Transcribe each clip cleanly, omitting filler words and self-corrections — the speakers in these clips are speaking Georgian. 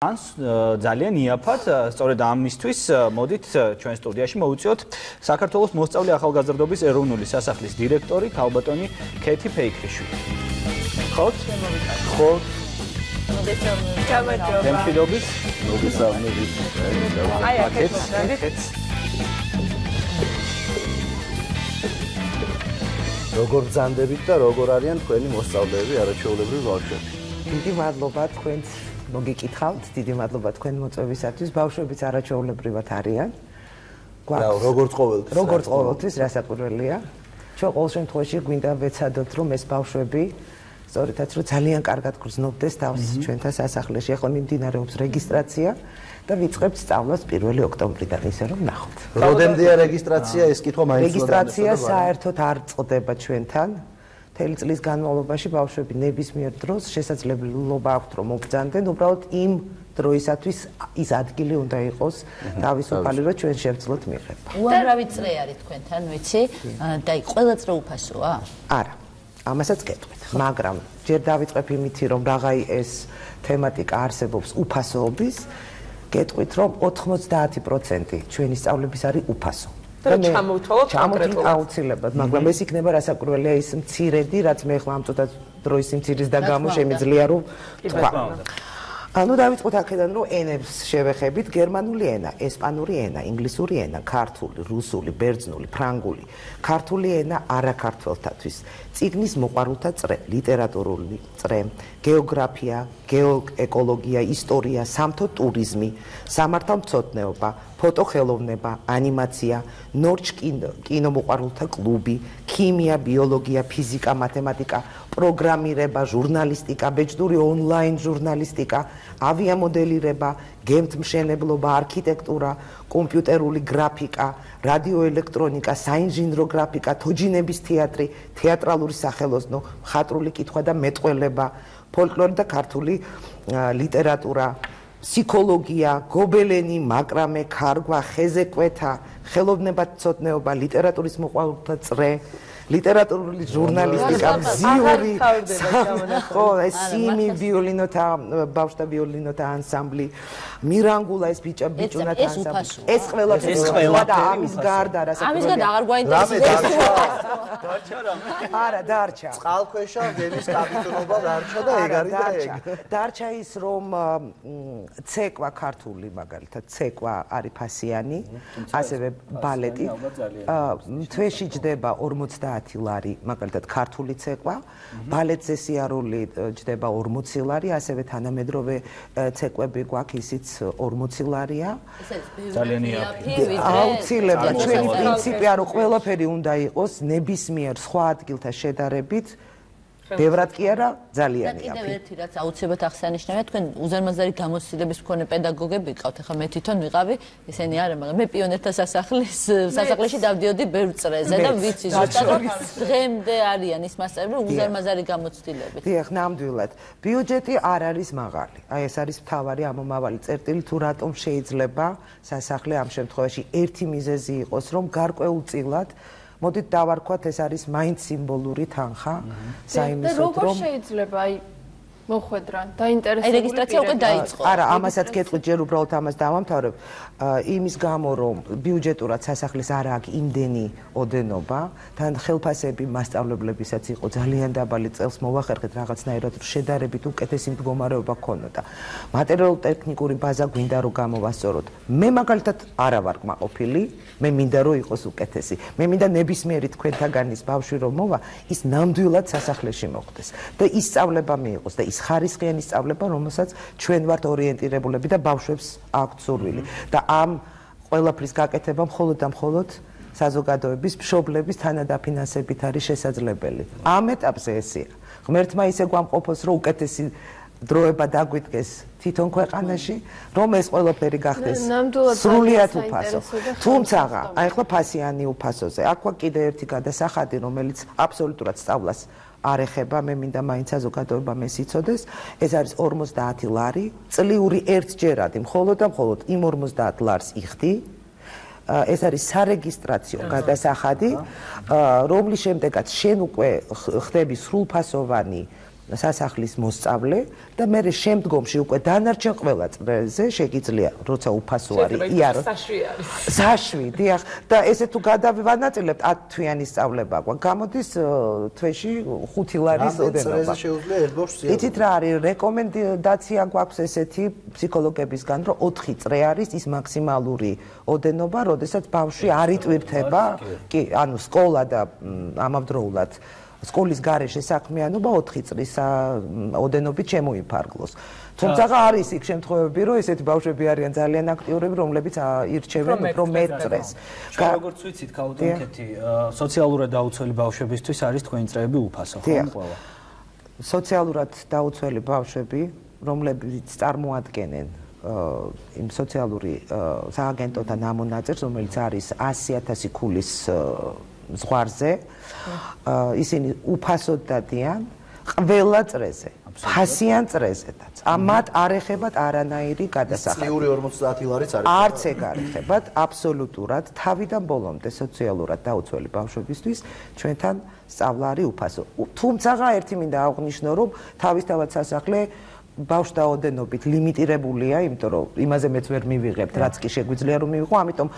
ძალიან იაფად, სწორედ ამისთვის მოდით ჩვენ სტუდიაში მოვუწიოთ საქართველოს მოსწავლე ახალგაზრდობის ეროვნული სასახლის დირექტორი ქალბატონი ქეთი ფეიქრიშვილი. ხოთ? ხოთ. მოგესალმებით. მოგესალმებით. აი აქეთ. როგორ ბრძანდებით და როგორ არიან თქვენი მოსწავლეები არაჩვეულებრივ ბავშვები? დიდი მადლობა თქვენს მოგიკითხავთ, დიდი მადლობა თქვენ მოწვევისათვის. ბავშვებიც არაჩვეულებრივად არიან. როგორც ყოველთვის. როგორც ყოველთვის, რასაკვირველია. ჩვენ ყოველ შემთხვევაში გვინდა ვეცადოთ, რომ ეს ბავშვები სწორედაც რომ ძალიან კარგად გრძნობდეს თავს ჩვენთან სასახლეში. ახლა მიმდინარეობს რეგისტრაცია და ვიწყებთ სწავლას 1 ოქტომბრიდან, ისე რომ ნახოთ. როდემდეა რეგისტრაცია, ეს კითხვა მაინც რეგისტრაცია საერთოდ არ წყდება ჩვენთან. მთელი წლის განმავლობაში ბავშვები ნებისმიერ დროს შესაძლებლობა აქვთ რომ მობრძანდნენ, უბრალოდ იმ დროისათვის ის ადგილი უნდა იყოს თავისუფალი, რომ ჩვენ შევძლოთ მიღება. უამრავი წრე არის თქვენთან, ვიცი, და ყველა წრე უფასოა? არა, ამასაც გეტყვით, მაგრამ ჯერ დავიწყებ იმითი, რომ რაღაცა ეს თემატიკა არსებობს უფასოობის, გეტყვით, რომ 90% ჩვენი სწავლების არის უფასო. და ჩამოვთვალოთ კონკრეტულად. აუცილებლად, მაგრამ ეს იქნება რასაკვირველია ის მცირედი, რაც მე ხმა ამ წუთად დროის სიმცირის და გამო შემიძლია რომ თქვა. ანუ დავიწყოთ აქედან, რომ ენებს შევეხებით: გერმანული ენა, ესპანური ენა, ინგლისური ენა, ქართული, რუსული, ბერძნული, ფრანგული, ქართული ენა არაქართველთათვის, წიგნის მოყვარულთა წრე, ლიტერატურული წრე, გეოგრაფია, გეოეკოლოგია, ისტორია, სამთო ტურიზმი, სამართალმცოდნეობა, ფოტოხელოვნება, ანიმაცია, ნორჩ კინომოყვარულთა კლუბი, ქიმია, ბიოლოგია, ფიზიკა, მათემატიკა, პროგრამირება, ჟურნალისტიკა, ბეჭდური ონლაინ ჟურნალისტიკა, ავიამოდელირება, გემთმშენებლობა, არქიტექტურა, კომპიუტერული გრაფიკა, რადიოელექტრონიკა, საინჟინრო გრაფიკა, თოჯინების თეატრი, თეატრალური სახელოსნო, მხატვრული კითხვა და მეტყველება, ფოლკლორი და ქართული ლიტერატურა, ფსიქოლოგია, გობელენი, მაკრამე, ქარგვა, ხეზეკვეთა, ხელოვნებათმცოდნეობა, ლიტერატურის მოყვარულთა წრე, ლიტერატურული ჟურნალისტიკა, მზიური, ხო, ეს სიმი ვიოლინოთა, ბავშვთა ვიოლინოთა ანსამბლი, მირანგულა ეს ბიჭუნათა ანსამბლი. ეს ყველა და ამის გარდა ამის გარდა აღარ გვაინტერესებს. არა, დარჩა. წყალქვეშა ვენის კაპიტულობა დარჩა და ეგ არის და ეგ. დარჩა ის რომ ცეკვა ქართული მაგალითად ცეკვა არის ფასიანი, ასევე ბალეტი. თვეში ჯდება 50 ლარი, მაგალითად ქართული ცეკვა, ბალეტზე სიარული ჯდება 40 ლარი, ასევე თანამედროვე ცეკვები გვაქვს, ისიც 40 ლარია. ძალიან იაფი. აუცილებლად ჩვენი პრინციპია რომ ყველაფერი უნდა იყოს ნებისმიერ სხვა ადგილთა შედარებით ბევრად კი არა, ძალიან იაფი. კიდევ ერთი რაც აუცილებლად აღსანიშნავია, თქვენ უზარმაზარი გამოცდილების მქონე პედაგოგები გყავთ, ახლა მე თვითონ ვიყავი, ესენი არა, მაგრამ მე პიონერთა სასახლეში დავდიოდი ბევრ წრეზე და ვიცი ზუსტად დღემდე არიან ის მასწავლებლები უზარმაზარი გამოცდილებით. დიახ, ნამდვილად. ბიუჯეტი არ არის მაღალი. აი ეს არის მთავარი ამომავალი წერტილი, თუ რატომ შეიძლება სასახლე ამ შემთხვევაში ერთი მიზეზი იყოს, რომ გარკვეულწილად მოდით დავარქვათ, ეს არის მაინც სიმბოლური თანხა, საიმისოდ რომ როგორ შეიძლება აი მოხვედრან დაინტერესებული რეგისტრაცია უკვე დაიწყო. არა, ამასაც გეტყვით, ჯერ უბრალოდ ამას დავამთავრებ. იმის გამო, რომ ბიუჯეტურად სასახლის არ აქვს იმდენი ოდენობა, თან ხელფასები მასწავლებლებისაც იყო ძალიან დაბალი, წელს მოვახერხეთ რაღაცნაირად, რომ შედარებით უკეთესი მდგომარეობა ქონოდა. მატერიალურ-ტექნიკური ბაზა გვინდა რომ გამოვასწოროთ. მე მაგალითად არა ვარ კმაყოფილი, მე მინდა რომ იყოს უკეთესი. მე მინდა ნებისმიერი თქვენთაგანის ბავშვი რომ მოვა, ის ნამდვილად სასახლეში მოხვდეს და ის სწავლება მიიღოს და ის ხარისხიანი სწავლება, რომელსაც ჩვენ ვართ ორიენტირებულები და ბავშვებს აქვთ სურვილი. და ამ ყველაფრის გაკეთება მხოლოდ და მხოლოდ საზოგადოების მშობლების თანადაფინანსებით არის შესაძლებელი. ამ ეტაპზე ესეა. ღმერთმა ისე გვამყოფოს, რომ უკეთესი დროება დაგვიდგეს თვითონ ქვეყანაში, რომ ეს ყველაფერი გახდეს სრულიად უფასო. თუმცა, აი ახლა ფასიანი უფასოზე. აქ კიდე ერთი გადასახადი, რომელიც აბსოლუტურად სწავლას არ ეხება, მე მინდა მაინც საზოგადოება მესიცოდეს, ეს არის 50 ლარი, წლიური ერთჯერადი, მხოლოდ და მხოლოდ იმ 50 ლარს იხდი, ეს არის სარეგისტრაციო გადასახადი, რომლის შემდეგაც შენ უკვე ხდები სრულფასოვანი სასახლის მოსწავლე და მე შემდგომში უკვე დანარჩენ ყველა წრეზე შეგიძლია როცა უფასო არის იაროს საშვი დიახ და ესე თუ გადავანაწილებთ 10 თვიანი სწავლება გვაქვს გამოდის თვეში 5 ლარის ოდენობა შეუძლია ერთ ბავშვს იცით რა არის რეკომენდაცია გვაქვს ესეთი ფსიქოლოგებისგან რომ 4 წრე არის ის მაქსიმალური ოდენობა როდესაც ბავშვი არ იტვირთება კი ანუ სკოლა და ამავდროულად სკოლის გარეშე საქმიანობა 4 წრის ოდენობით შემოიფარგლოს. თუმცა არის იქ შემთხვევები, რომ ესეთი ბავშვები არიან ძალიან აქტიურები, რომლებიც ირჩევენ უფრო მეტ წრეს. როგორც ვიცით, ქაუტონკეთი სოციალურად დაუცველი ბავშვებისთვის არის თქვენი წრეები უფასო, ხო ყველა? სოციალურად დაუცველი ბავშვები, რომლებიც წარმოადგენენ იმ სოციალური სააგენტოთა ნამონაწერს, რომელიც არის 100,000 ქულის ზღვარზე ისინი უფასოდ დადიან ყველა წრეზე ფასიან წრეზედაც ამათ არ ეხებათ არანაირი გადასახადი წლიური 50 ლარიც არის არც ეგ არ ეხებათ აბსოლუტურად თავიდან ბოლომდე სოციალურად დაუცველი ბავშვებისთვის ჩვენთან სწავლა არის უფასო თუმცა ერთი მინდა აღვნიშნო რომ თავისთავად სასახლე ბავშვთა ოდენობით ლიმიტირებულია იმიტომ რომ იმაზე მეც ვერ მივიღებთ რაც კი შეგვიძლია რომ მივიღო ამიტომ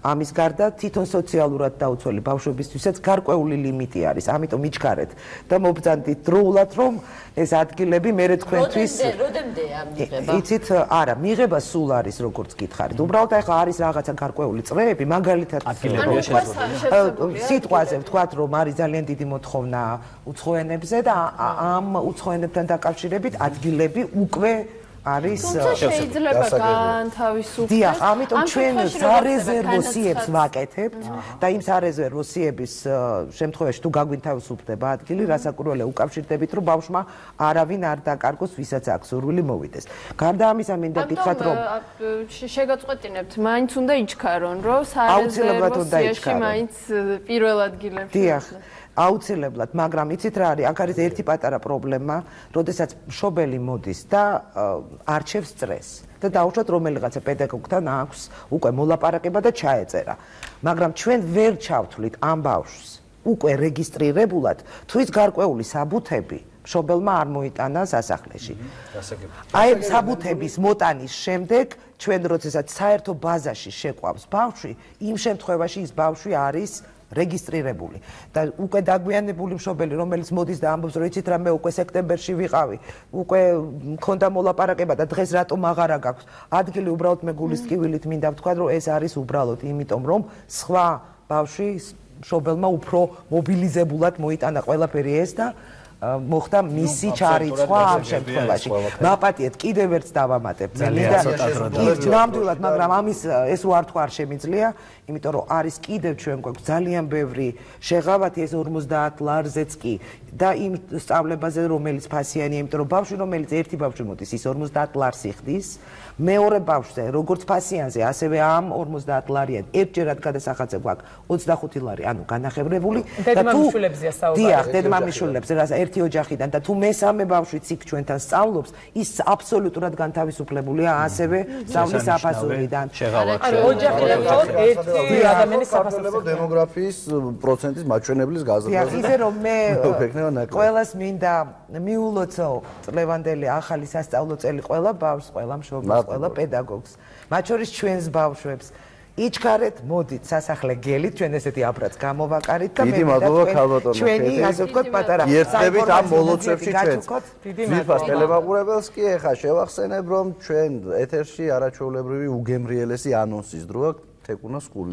ამის გარდა თვითონ სოციალურად დაუცველი ბავშვებისთვისაც გარკვეული ლიმიტი არის. ამიტომ მიჩქარეთ და მობრძანდით დროულად რომ ეს ადგილები მერე თქვენთვის როდემდეა მიღება? იცით, არა, მიღება სულ არის როგორც გითხარით. უბრალოდ ახლა არის რაღაცა გარკვეული წრეები, მაგალითად ადგილებია შესაძლებელი. სიტყვაზე ვთქვათ რომ არის ძალიან დიდი მოთხოვნა უცხოენებზე და ამ უცხოენებთან დაკავშირებით ადგილები უკვე არის შეიძლება განთავისუფლდეს. დიახ, ამიტომ ჩვენ სარეზერვო სიებს ვაკეთებთ და იმ სარეზერვო სიების შემთხვევაში თუ გაგვინთავისუფლდება ადგილი, რასაკვირველია უკავშირდებით, რომ ბავშვმა არავინ არ დაკარგოს, ვისაც აქვს სურვილი მოვიდეს. გარდა ამისა, მინდა გითხრათ, რომ შეგაწყვეტინებთ, მაინც უნდა იჩქარონ, რომ სარეზერვო სიაში მაინც პირველ ადგილებში. დიახ. აუცილებლად, მაგრამ იცით რა არის, აქ არის ერთი პატარა პრობლემა, როდესაც მშობელი მოდის და არჩევს წრეს და დაუშვათ რომელიღაცა პედაგოგთან აქვს უკვე მოლაპარაკება და ჩაეწერა. მაგრამ ჩვენ ვერ ჩავთვლით ამ ბავშვს უკვე რეგისტრირებულად, თუ ის გარკვეული საბუთები მშობელმა არ მოიტანა სასახლეში. აი ამ საბუთების მოტანის შემდეგ ჩვენ როდესაც საერთო ბაზაში შეყვავს ბავშვი, იმ შემთხვევაში ის ბავშვი არის რეგისტრირებული და უკვე დაგვიანებული მშობელი რომელიც მოდის და ამბობს რომ იცით რა მე უკვე სექტემბერში ვიყავი უკვე მქონდა მოლაპარაკება და დღეს რატომ აღარა გაქვს ადგილი უბრალოდ მე გულის ტკივილით მინდა ვთქვა რომ ეს არის უბრალოდ იმიტომ რომ სხვა ბავშვი მშობელმა უფრო მობილიზებულად მოიტანა ყველაფერი ეს და მოხდა მისი ჩარიცხვა ამ შემთხვევაში. მაპატიეთ კიდევ ერთს დავამატებ. ნამდვილად, მაგრამ ამის ეს უართვა არ შემიძლია, იმიტომ რომ არის კიდევ ჩვენ გვაქვს ძალიან ბევრი შეღავათი ეს 50 ლარზეც კი და იმ სწავლებაზე რომელიც ფასიანია, იმიტომ რომ ბავშვი რომელიც ერთი ბავშვი მოდის ის 50 ლარს იხდის, მეორე ბავშვზე როგორც ფასიანზე, ასევე ამ 50 ლარიან ერთჯერად გადასახადზე გვაქვს 25 ლარი, ანუ განახევრებული და თუ დიახ, დედმამიშვილებზე, რასაც ერთი ოჯახიდან და თუ მესამე ბავშვიც იქ ჩვენთან სწავლობს, ის აბსოლუტურად განთავისუფლებულია ასევე სწავლის საფასურიდან. ოჯახიდან ერთი ადამიანის საფასურო დემოგრაფიის პროცენტის მაჩვენებლის გაზრდაზე. დიახ, ისე რომ მე ყველას მინდა მიულოცო წლევანდელი ახალი სასწავლო წელი ყველა ბავშვს, ყველა მშობელს, ყველა პედაგოგს, მათ შორის ჩვენს ბავშვებს. იჩქარეთ, მოდით სასახლე გელით, ჩვენ ესეთი აბრაც გამოვაკარით და მე ჩვენი ასე ვთქვათ პატარა ერთდებით ამ მოლოცვებში ჩვენც. ძვირფას ტელემაყურებელს კი ეხა შევახსენებ, რომ ჩვენ ეთერში არაჩვეულებრივი უგემრიელესი ანონსის დროა თეკუნა სკული